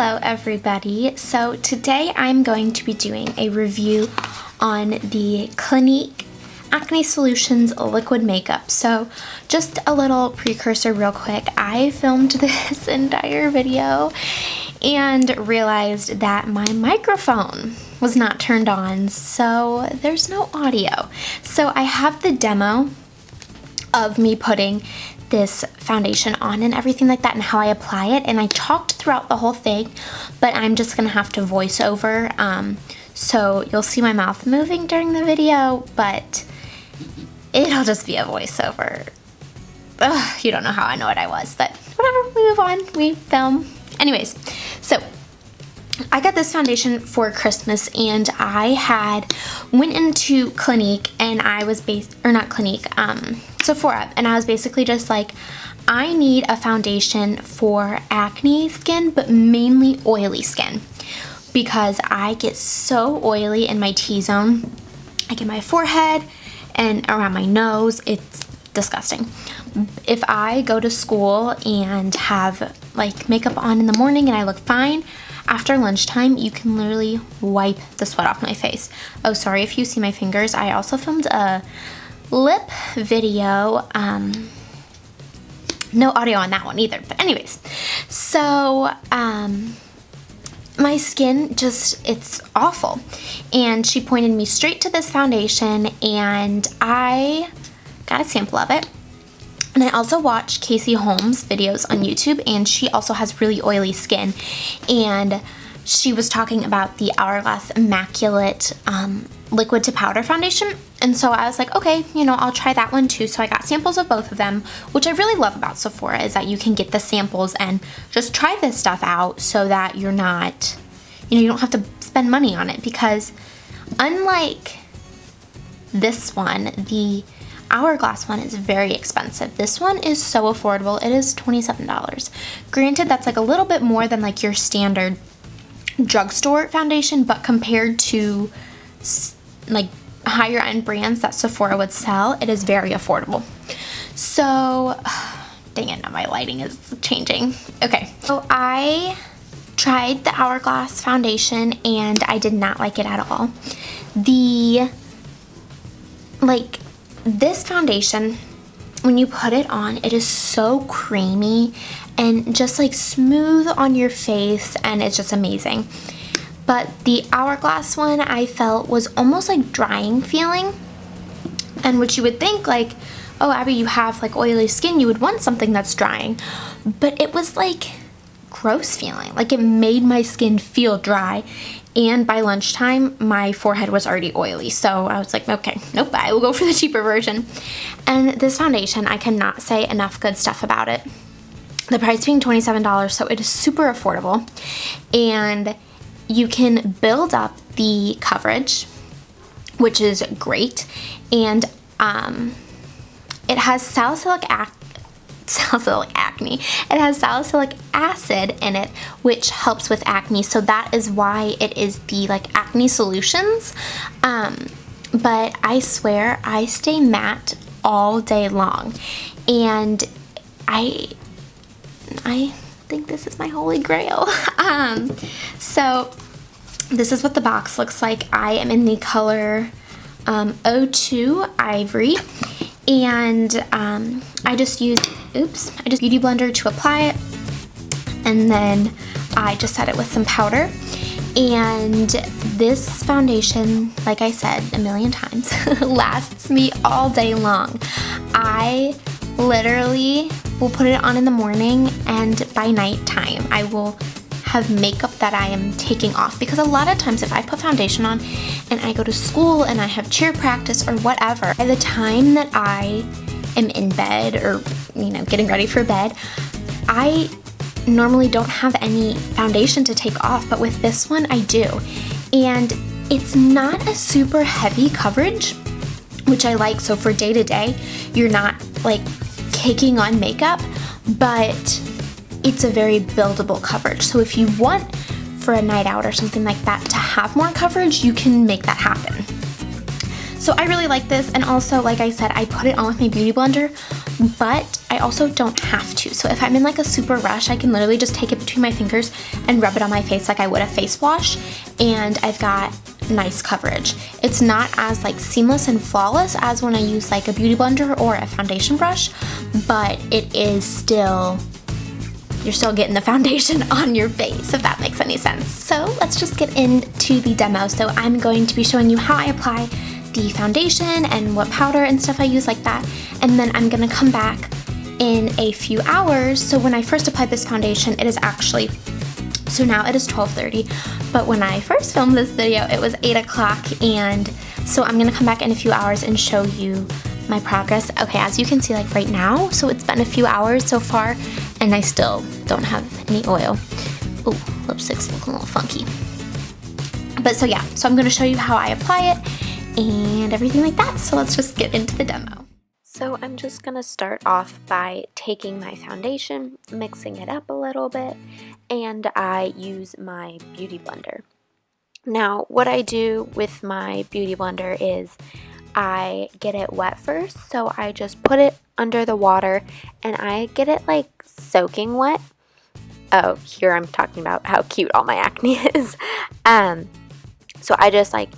Hello everybody. So today I'm going to be doing a review on the Clinique Acne Solutions liquid makeup. So just a little precursor real quick. I filmed this entire video and realized that my microphone was not turned on, so there's no audio. So I have the demo of me putting this foundation on and everything like that and how I apply it, and I talked throughout the whole thing, but I'm just gonna have to voice over, so you'll see my mouth moving during the video, but it'll just be a voiceover. Ugh, you don't know how I know what I was, but whatever, we move on, we film. Anyways, so I got this foundation for Christmas, and I went into Clinique, and I was Sephora, and I was basically just like, I need a foundation for acne skin, but mainly oily skin, because I get so oily in my T-zone, like in my forehead and around my nose. It's disgusting. If I go to school and have like makeup on in the morning and I look fine, after lunchtime, you can literally wipe the sweat off my face. Oh, sorry if you see my fingers. I also filmed a lip video. No audio on that one either. But anyways, so my skin it's awful. And she pointed me straight to this foundation, and I got a sample of it. And I also watch Casey Holmes videos on YouTube, and she also has really oily skin, and she was talking about the Hourglass Immaculate liquid to powder foundation, and so I was like, okay, I'll try that one too. So I got samples of both of them, which I really love about Sephora is that you can get the samples and just try this stuff out so that you're not, you don't have to spend money on it, because unlike this one, the Hourglass one is very expensive. This one is so affordable. It is $27. Granted, that's like a little bit more than like your standard drugstore foundation, but compared to like higher end brands that Sephora would sell, it is very affordable. So, dang it, now my lighting is changing. Okay, so I tried the Hourglass foundation and I did not like it at all. This foundation, when you put it on, it is so creamy and just like smooth on your face, and it's just amazing. But the Hourglass one I felt was almost like drying feeling, and which you would think like, oh, Abby, you have like oily skin, you would want something that's drying, but it was like gross feeling. Like it made my skin feel dry. And by lunchtime, my forehead was already oily. So I was like, okay, nope, I will go for the cheaper version. And this foundation, I cannot say enough good stuff about it. The price being $27, so it is super affordable. And you can build up the coverage, which is great. And it has salicylic acne. It has salicylic acid in it, which helps with acne, so that is why it is the like acne solutions. But I swear I stay matte all day long, and I think this is my holy grail. So this is what the box looks like. I am in the color 02 Ivory, and I just use Beauty Blender to apply it, and then I just set it with some powder. And this foundation, like I said a million times, lasts me all day long. I literally will put it on in the morning, and by nighttime I will have makeup that I am taking off, because a lot of times if I put foundation on and I go to school and I have cheer practice or whatever, by the time that I am in bed or getting ready for bed, I normally don't have any foundation to take off, but with this one I do. And it's not a super heavy coverage, which I like. So for day to day, you're not like caking on makeup, but it's a very buildable coverage. So if you want for a night out or something like that to have more coverage, you can make that happen. So I really like this, and also, like I said, I put it on with my Beauty Blender, but I also don't have to. So if I'm in like a super rush, I can literally just take it between my fingers and rub it on my face like I would a face wash, and I've got nice coverage. It's not as like seamless and flawless as when I use like a beauty blender or a foundation brush, but it is still, you're still getting the foundation on your face, if that makes any sense. So let's just get into the demo. So I'm going to be showing you how I apply the foundation and what powder and stuff I use like that, and then I'm gonna come back in a few hours. So when I first applied this foundation, it is actually, so now it is 12:30, but when I first filmed this video, it was 8 o'clock, and so I'm gonna come back in a few hours and show you my progress. Okay, as you can see, like right now, so it's been a few hours so far, and I still don't have any oil. Ooh, lipstick's looking a little funky. But so yeah, so I'm gonna show you how I apply it and everything like that. So let's just get into the demo. So I'm just gonna start off by taking my foundation, mixing it up a little bit, and I use my beauty blender. Now, what I do with my beauty blender is I get it wet first, so I just put it under the water and I get it like soaking wet. Oh, here I'm talking about how cute all my acne is. So I just like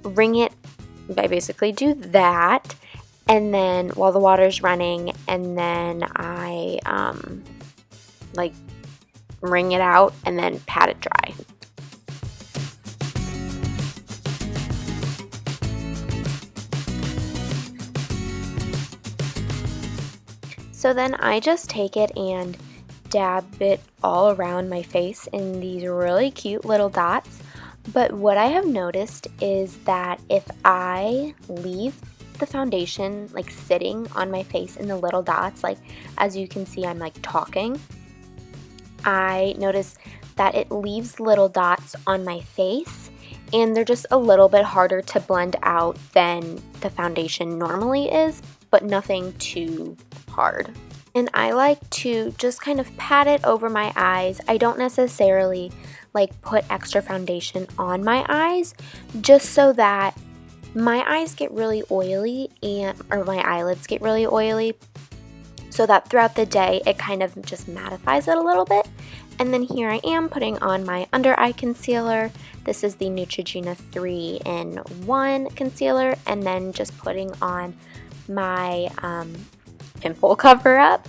wring it, I basically do that, and then while the water's running, and then I like wring it out and then pat it dry. So then I just take it and dab it all around my face in these really cute little dots. But what I have noticed is that if I leave the foundation like sitting on my face in the little dots, like as you can see I'm like talking, I notice that it leaves little dots on my face, and they're just a little bit harder to blend out than the foundation normally is, but nothing too hard. And I like to just kind of pat it over my eyes. I don't necessarily like put extra foundation on my eyes, just so that my eyes get really oily, or my eyelids get really oily, so that throughout the day it kind of just mattifies it a little bit. And then here I am putting on my under eye concealer. This is the Neutrogena 3-in-1 concealer, and then just putting on my pimple cover up.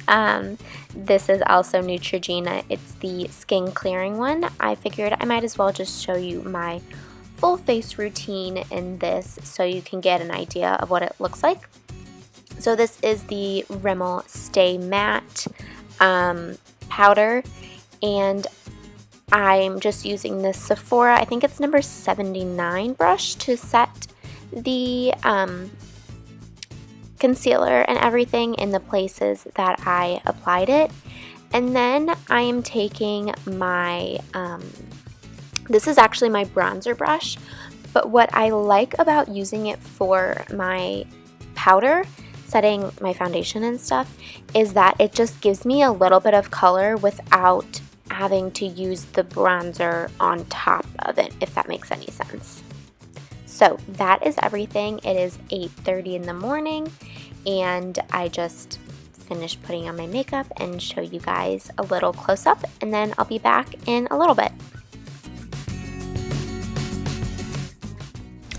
This is also Neutrogena. It's the SkinClearing one. I figured I might as well just show you my full face routine in this so you can get an idea of what it looks like. So this is the Rimmel Stay Matte powder, and I'm just using this Sephora, I think it's number 79 brush to set the concealer and everything in the places that I applied it. And then I am taking my, this is actually my bronzer brush, but what I like about using it for my powder, setting my foundation and stuff, is that it just gives me a little bit of color without having to use the bronzer on top of it, if that makes any sense. So that is everything. It is 8:30 in the morning, and I just finished putting on my makeup and show you guys a little close up, and then I'll be back in a little bit.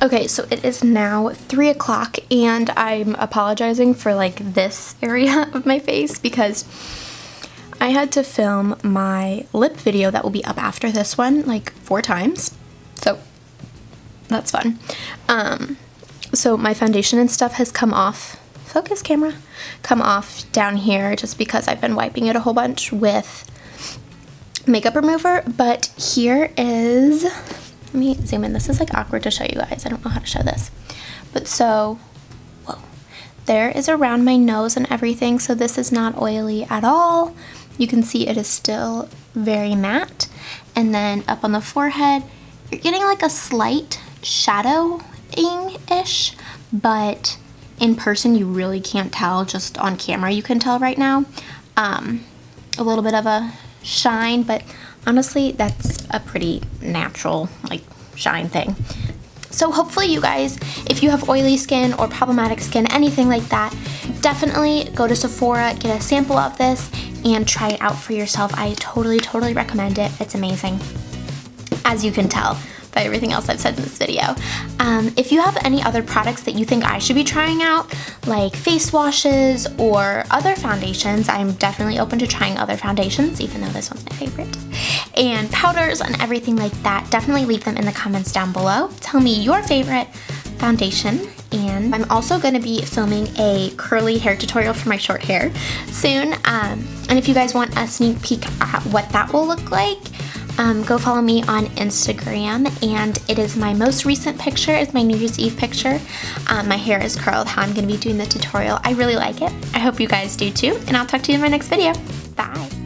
Okay, so it is now 3 o'clock, and I'm apologizing for like this area of my face because I had to film my lip video that will be up after this one like 4 times. So that's fun. So my foundation and stuff has come off, focus camera, come off down here just because I've been wiping it a whole bunch with makeup remover. But here is, let me zoom in. This is like awkward to show you guys. I don't know how to show this. But so, whoa, there is around my nose and everything. So this is not oily at all. You can see it is still very matte. And then up on the forehead, you're getting like a slight shadowing-ish, but in person you really can't tell. Just on camera you can tell right now. A little bit of a shine, but honestly that's a pretty natural like shine thing. So hopefully you guys, if you have oily skin or problematic skin, anything like that, definitely go to Sephora, get a sample of this, and try it out for yourself. I totally recommend it. It's amazing, as you can tell by everything else I've said in this video. If you have any other products that you think I should be trying out, like face washes or other foundations, I'm definitely open to trying other foundations, even though this one's my favorite, and powders and everything like that, definitely leave them in the comments down below. Tell me your favorite foundation. And I'm also going to be filming a curly hair tutorial for my short hair soon. And if you guys want a sneak peek at what that will look like, go follow me on Instagram, and it is my most recent picture. It's my New Year's Eve picture. My hair is curled, how I'm going to be doing the tutorial. I really like it. I hope you guys do too, and I'll talk to you in my next video. Bye!